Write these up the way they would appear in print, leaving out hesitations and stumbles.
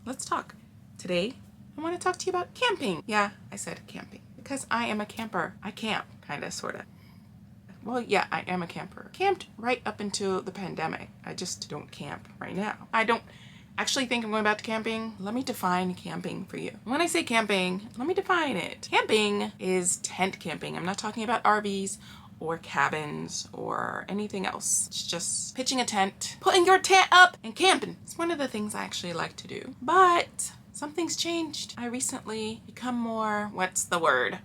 let's talk. Today, I want to talk to you about camping. Yeah, I said camping because I am a camper. I camp, kind of, sort of. Well, yeah, I am a camper. Camped right up until the pandemic. I just don't camp right now. I don't actually think I'm going back to camping. Let me define camping for you. When I say camping, let me define it. Camping is tent camping. I'm not talking about RVs or cabins or anything else. It's just pitching a tent, putting your tent up and camping. It's one of the things I actually like to do. But something's changed. I recently become more, what's the word?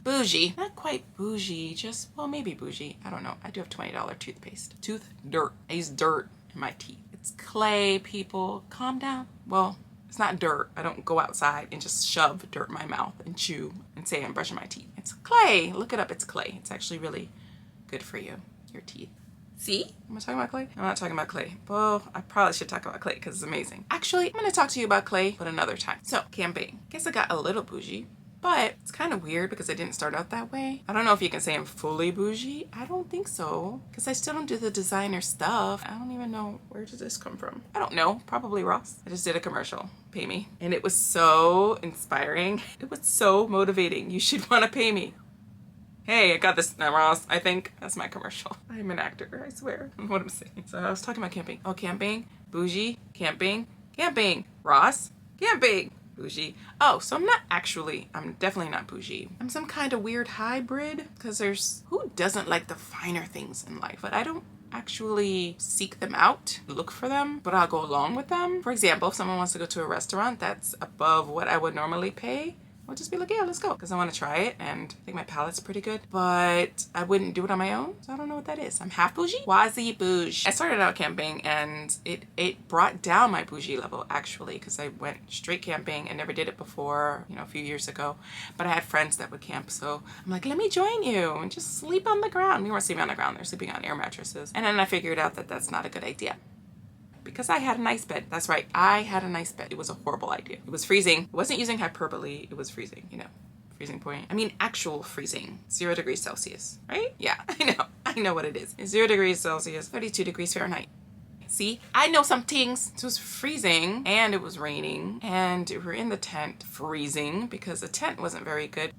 Bougie. Not quite bougie, just, well, maybe bougie. I don't know. I do have $20 toothpaste. Tooth dirt. I use dirt in my teeth. It's clay, people. Calm down. Well, it's not dirt. I don't go outside and just shove dirt in my mouth and chew and say I'm brushing my teeth. It's clay. Look it up. It's clay. It's actually really good for you, your teeth. See? Am I talking about clay? I'm not talking about clay. Well, I probably should talk about clay because it's amazing. Actually, I'm going to talk to you about clay, but another time. So, camping. Guess I got a little bougie, but it's kind of weird because I didn't start out that way. I don't know if you can say I'm fully bougie. I don't think so because I still don't do the designer stuff. I don't even know, where did this come from? I don't know. Probably Ross. I just did a commercial. Pay me. And it was so inspiring. It was so motivating. You should want to pay me. Hey, I got this now, Ross. I think that's my commercial. I'm an actor, I swear. What I'm saying. So I was talking about camping. Oh, camping, bougie, camping, Ross, camping, bougie. Oh, so I'm definitely not bougie. I'm some kind of weird hybrid because who doesn't like the finer things in life? But I don't actually seek them out, look for them, but I'll go along with them. For example, if someone wants to go to a restaurant that's above what I would normally pay, I'll just be like, yeah, let's go. Because I want to try it and I think my palate's pretty good. But I wouldn't do it on my own. So I don't know what that is. I'm half bougie. Quasi bougie. I started out camping and it brought down my bougie level actually because I went straight camping and never did it before, a few years ago. But I had friends that would camp. So I'm like, let me join you and just sleep on the ground. We weren't sleeping on the ground. They're sleeping on air mattresses. And then I figured out that that's not a good idea. Because I had a nice bed. That's right. I had a nice bed. It was a horrible idea. It was freezing. It wasn't using hyperbole. It was freezing, freezing point. I mean, actual freezing. 0 degrees Celsius, right? Yeah, I know what it is. It's 0 degrees Celsius, 32 degrees Fahrenheit. See, I know some things. It was freezing and it was raining and we were in the tent freezing because the tent wasn't very good.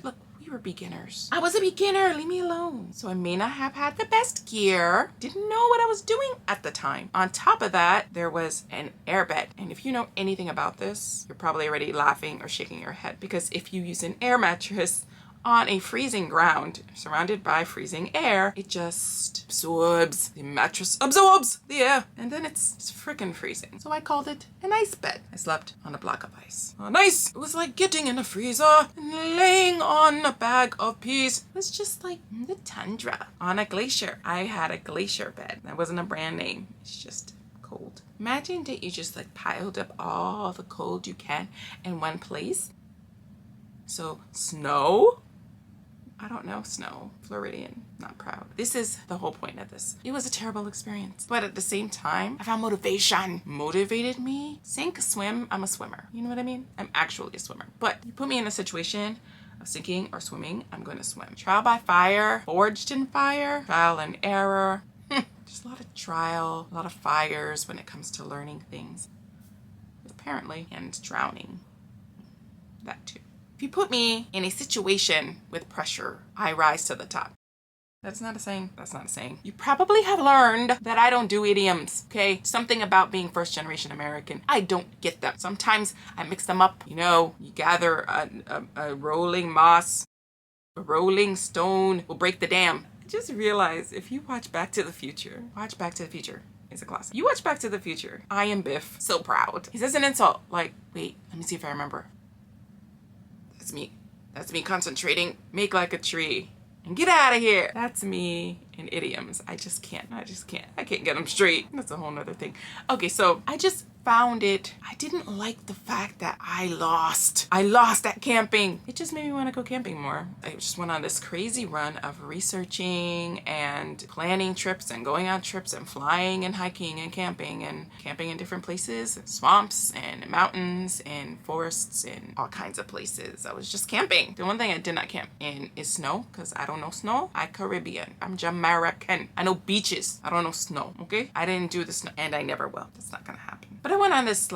Look, we were beginners. I was a beginner, leave me alone. So I may not have had the best gear. Didn't know what I was doing at the time. On top of that, there was an airbed. And if you know anything about this, you're probably already laughing or shaking your head because if you use an air mattress on a freezing ground, surrounded by freezing air, it just absorbs. The mattress absorbs the air. And then it's freaking freezing. So I called it an ice bed. I slept on a block of ice. On ice! It was like getting in a freezer and laying on a bag of peas. It was just like the tundra on a glacier. I had a glacier bed. That wasn't a brand name. It's just cold. Imagine that you just like piled up all the cold you can in one place. So snow? I don't know, snow, Floridian, not proud. This is the whole point of this. It was a terrible experience. But at the same time, I found motivation. Motivated me. Sink, swim, I'm a swimmer. You know what I mean? I'm actually a swimmer. But you put me in a situation of sinking or swimming, I'm going to swim. Trial by fire, forged in fire, trial and error. Just a lot of trial, a lot of fires when it comes to learning things. Apparently, and drowning. That too. If you put me in a situation with pressure, I rise to the top. That's not a saying. That's not a saying. You probably have learned that I don't do idioms, okay? Something about being first generation American. I don't get them. Sometimes I mix them up. You gather a rolling moss, a rolling stone will break the dam. I just realized if you watch Back to the Future, it's a classic. You watch Back to the Future. I am Biff. So proud. He says an insult. Like, wait, let me see if I remember. That's me concentrating. Make like a tree. And get out of here. That's me in idioms. I just can't. I can't get them straight. That's a whole nother thing. Okay, so I just found it. I didn't like the fact that I lost at camping. It just made me want to go camping more. I just went on this crazy run of researching and planning trips and going on trips and flying and hiking and camping in different places, swamps and mountains and forests and all kinds of places. I was just camping. The one thing I did not camp in is snow because I don't know snow. I'm Caribbean. I'm Jamaican. I know beaches. I don't know snow, okay? I didn't do the snow and I never will. That's not gonna happen. But I went on this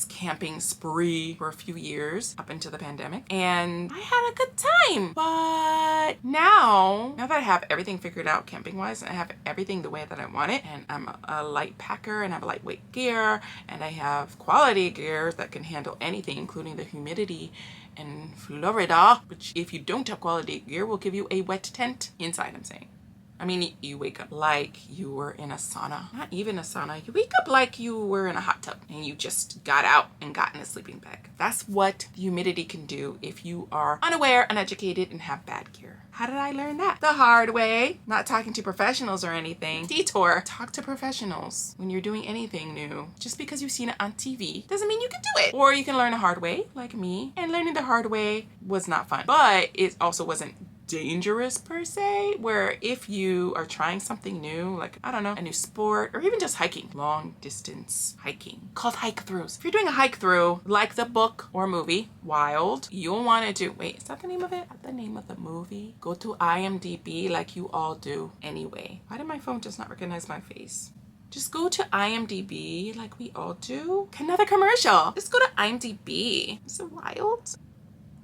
camping spree for a few years up into the pandemic, and I had a good time. But now that I have everything figured out camping wise, and I have everything the way that I want it, and I'm a light packer and I have lightweight gear, and I have quality gear that can handle anything, including the humidity in Florida, which if you don't have quality gear will give you a wet tent inside, I'm saying. I mean, you wake up like you were in a sauna. Not even a sauna. You wake up like you were in a hot tub and you just got out and got in a sleeping bag. That's what the humidity can do if you are unaware, uneducated, and have bad gear. How did I learn that? The hard way. Not talking to professionals or anything. Detour. Talk to professionals when you're doing anything new. Just because you've seen it on TV doesn't mean you can do it. Or you can learn the hard way, like me. And learning the hard way was not fun. But it also wasn't dangerous per se, where if you are trying something new, like, I don't know, a new sport, or even just hiking, long distance hiking, called hike throughs. If you're doing a hike through, like the book or movie, Wild, you'll want to do, wait, is that the name of it? Is that the name of the movie? Go to IMDb like you all do anyway. Why did my phone just not recognize my face? Just go to IMDb like we all do. Another commercial. Just go to IMDb. Is it Wild?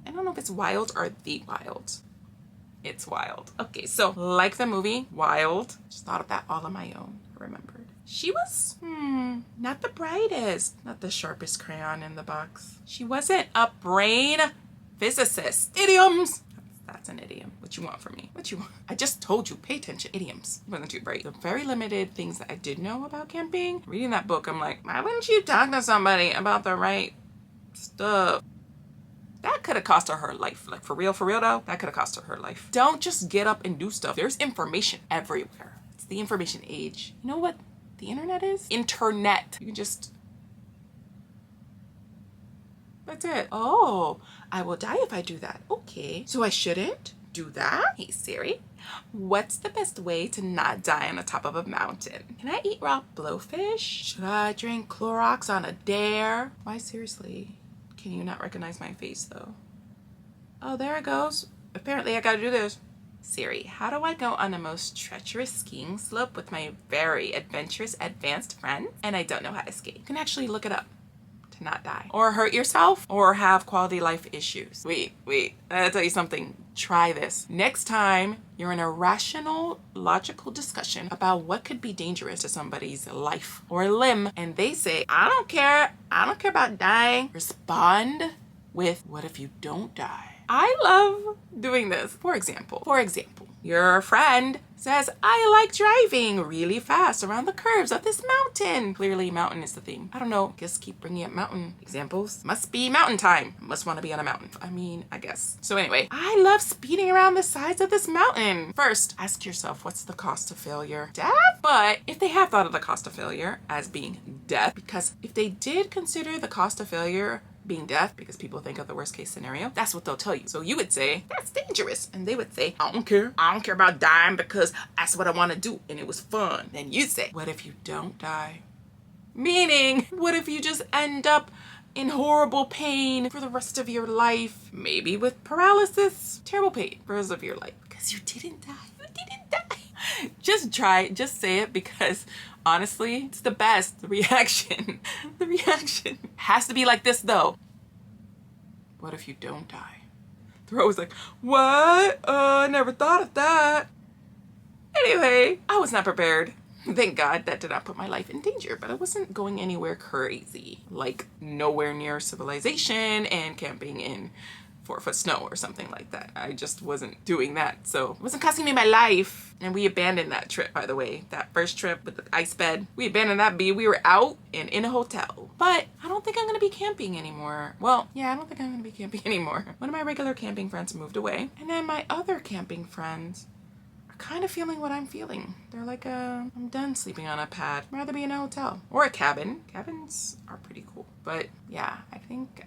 I don't know if it's Wild or The Wild. It's Wild. Okay, so like the movie Wild, just thought of that all on my own. I remembered. She was, not the brightest, not the sharpest crayon in the box. She wasn't a brain physicist. Idioms. That's an idiom. What you want from me? What you want? I just told you, pay attention. Idioms. It wasn't too bright. The very limited things that I did know about camping. Reading that book, I'm like, why wouldn't you talk to somebody about the right stuff? That could have cost her life. Like, for real though, that could have cost her life. Don't just get up and do stuff. There's information everywhere. It's the information age. You know what the internet is? Internet. You can just, that's it. Oh, I will die if I do that. Okay, so I shouldn't do that? Hey Siri, what's the best way to not die on the top of a mountain? Can I eat raw blowfish? Should I drink Clorox on a dare? Why seriously? Can you not recognize my face though? Oh, there it goes. Apparently I gotta do this. Siri, how do I go on the most treacherous skiing slope with my very adventurous advanced friend and I don't know how to skate? You can actually look it up to not die. Or hurt yourself or have quality life issues. Wait, I gotta tell you something. Try this. Next time you're in a rational, logical discussion about what could be dangerous to somebody's life or limb, and they say, I don't care about dying, respond with, what if you don't die? I love doing this. For example, your friend says, I like driving really fast around the curves of this mountain. Clearly mountain is the theme. I don't know, just keep bringing up mountain examples. Must be mountain time. Must want to be on a mountain. I mean, I guess. So anyway, I love speeding around the sides of this mountain. First, ask yourself, what's the cost of failure? Death? But if they have thought of the cost of failure as being death, because if they did consider the cost of failure being death, because people think of the worst case scenario, that's what they'll tell you. So you would say, that's dangerous. And they would say, I don't care about dying because that's what I want to do and it was fun. Then you say, what if you don't die? Meaning, what if you just end up in horrible pain for the rest of your life? Maybe with paralysis, terrible pain for the rest of your life. Because you didn't die. Just try, just say it, because honestly, it's the best. The reaction has to be like this though. What if you don't die? They're always like, what? I never thought of that. Anyway, I was not prepared. Thank God that did not put my life in danger, but I wasn't going anywhere crazy, like nowhere near civilization and camping in 4-foot snow or something like that. I just wasn't doing that, so it wasn't costing me my life. And we abandoned that trip, by the way. That first trip with the ice bed, we abandoned that bee. We were out and in a hotel. But I don't think I'm gonna be camping anymore. Well, yeah, I don't think I'm gonna be camping anymore. One of my regular camping friends moved away, and then my other camping friends are kind of feeling what I'm feeling. They're like, I'm done sleeping on a pad. I'd rather be in a hotel or a cabin. Cabins are pretty cool. But yeah, I think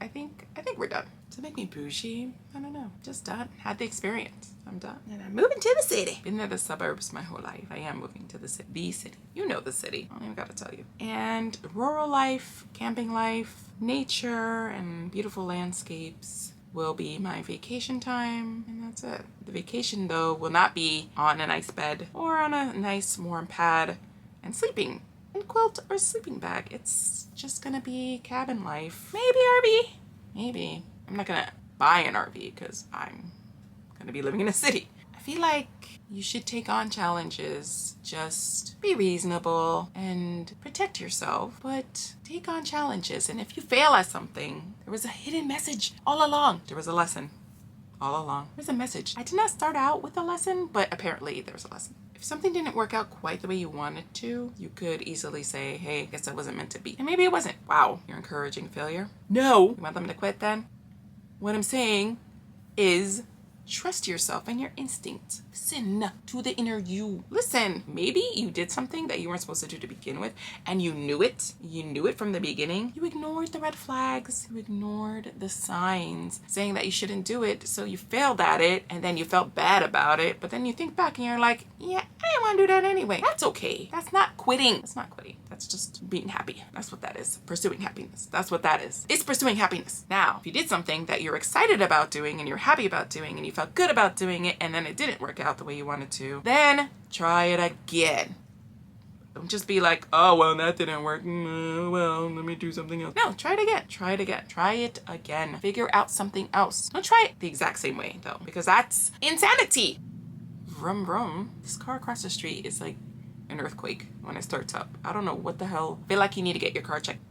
we're done. Does it make me bougie? I don't know. Just done. Had the experience. I'm done. And I'm moving to the city. Been to the suburbs my whole life. I am moving to the city. The city. You know the city. I don't even gotta tell you. And rural life, camping life, nature, and beautiful landscapes will be my vacation time, and that's it. The vacation though will not be on an ice bed or on a nice warm pad and sleeping and quilt or sleeping bag. It's just gonna be cabin life. Maybe RV. Maybe. I'm not gonna buy an RV because I'm gonna be living in a city. I feel like you should take on challenges. Just be reasonable and protect yourself, but take on challenges. And if you fail at something, there was a hidden message all along. There was a lesson all along. There's a message. I did not start out with a lesson, but apparently there's a lesson. If something didn't work out quite the way you wanted to, you could easily say, hey, I guess that wasn't meant to be. And maybe it wasn't. Wow, you're encouraging failure? No. You want them to quit then? What I'm saying is trust yourself and your instincts. Listen to the inner you. Listen, maybe you did something that you weren't supposed to do to begin with and you knew it. You knew it from the beginning. You ignored the red flags. You ignored the signs saying that you shouldn't do it. So you failed at it and then you felt bad about it. But then you think back and you're like, yeah, I didn't want to do that anyway. That's okay. That's not quitting. That's not quitting. That's just being happy. That's what that is. Pursuing happiness. That's what that is. It's pursuing happiness. Now, if you did something that you're excited about doing and you're happy about doing and you felt good about doing it and then it didn't work out the way you wanted to, then try it again. Don't just be like, oh, well, that didn't work. Well, let me do something else. No, try it again. Try it again. Try it again. Figure out something else. Don't try it the exact same way, though, because that's insanity. Vroom, vroom. This car across the street is like an earthquake when it starts up. I don't know what the hell. I feel like you need to get your car checked.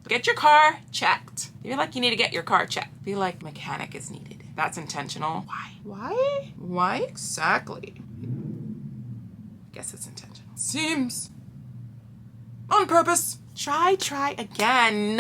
Get your car checked. I feel like you need to get your car checked. I feel like mechanic is needed. That's intentional. Why? Why? Why exactly? I guess it's intentional. Seems on purpose. Try again.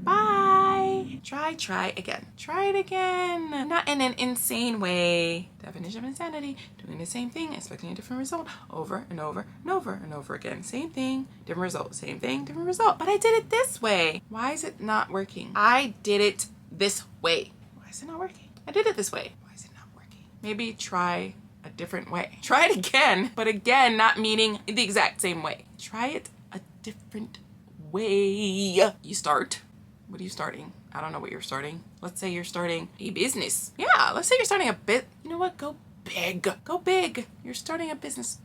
Bye. Try again. Try it again. Not in an insane way. Definition of insanity. Doing the same thing, expecting a different result over and over and over and over again. Same thing, different result. Same thing, different result. But I did it this way. Why is it not working? I did it this way. Why is it not working? I did it this way. Why is it not working? Maybe try a different way. Try it again, but again, not meaning the exact same way. Try it a different way. You start. What are you starting? I don't know what you're starting. Let's say you're starting a business. Yeah, let's say you're starting a bit. You know what? Go big. Go big. You're starting a business.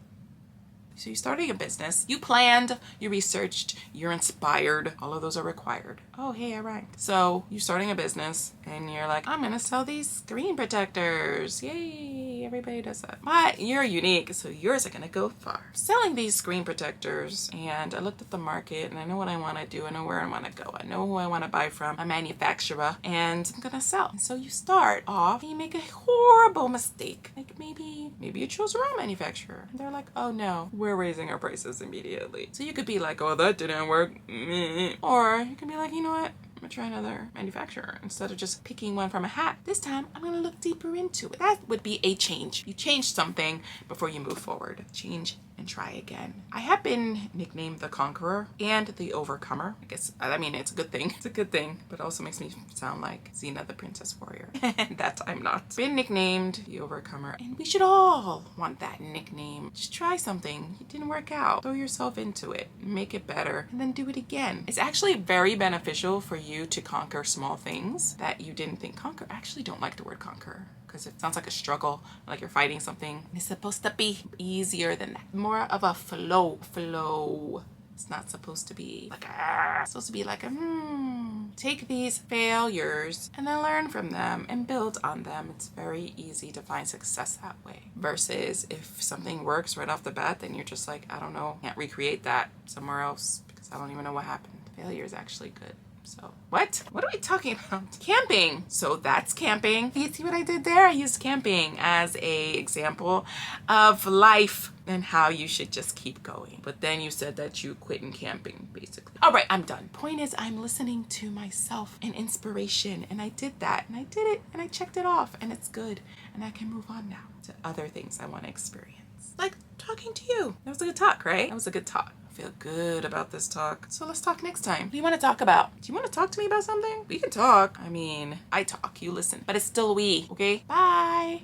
So you're starting a business. You planned, you researched, you're inspired. All of those are required. Oh, hey, I rhymed. So you're starting a business and you're like, I'm gonna sell these screen protectors. Yay, everybody does that. But you're unique, so yours are gonna go far. Selling these screen protectors, and I looked at the market and I know what I wanna do. I know where I wanna go. I know who I wanna buy from, a manufacturer, and I'm gonna sell. And so you start off and you make a horrible mistake. Like maybe you chose the wrong manufacturer. And they're like, oh no, we're raising our prices immediately. So you could be like, oh, that didn't work. Or you can be like, you know what? I'm gonna try another manufacturer instead of just picking one from a hat. This time, I'm gonna look deeper into it. That would be a change. You change something before you move forward. Change and try again. I have been nicknamed the Conqueror and the Overcomer. I mean, it's a good thing. It's a good thing, but it also makes me sound like Xena the Princess Warrior. And that I'm not. Been nicknamed the Overcomer, and we should all want that nickname. Just try something. It didn't work out. Throw yourself into it. Make it better, and then do it again. It's actually very beneficial for you to conquer small things that you didn't think conquer. I actually don't like the word conquer, because it sounds like a struggle, like you're fighting something. It's supposed to be easier than that. More of a flow. It's not supposed to be like it's supposed to be like take these failures and then learn from them and build on them. It's very easy to find success that way. Versus if something works right off the bat, then you're just like, I don't know, can't recreate that somewhere else because I don't even know what happened. Failure is actually good. So what are we talking about? Camping. So that's camping. You see what I did there? I used camping as a example of life and how you should just keep going. But then you said that you quit in camping, basically. All right, I'm done. Point is, I'm listening to myself and inspiration, and I did that, and I did it, and I checked it off, and it's good, and I can move on now to other things I want to experience, like talking to you. That was a good talk, right? That was a good talk. I feel good about this talk. So let's talk next time. What do you want to talk about? Do you want to talk to me about something? We can talk. I mean, I talk, you listen, but it's still we, okay? Bye.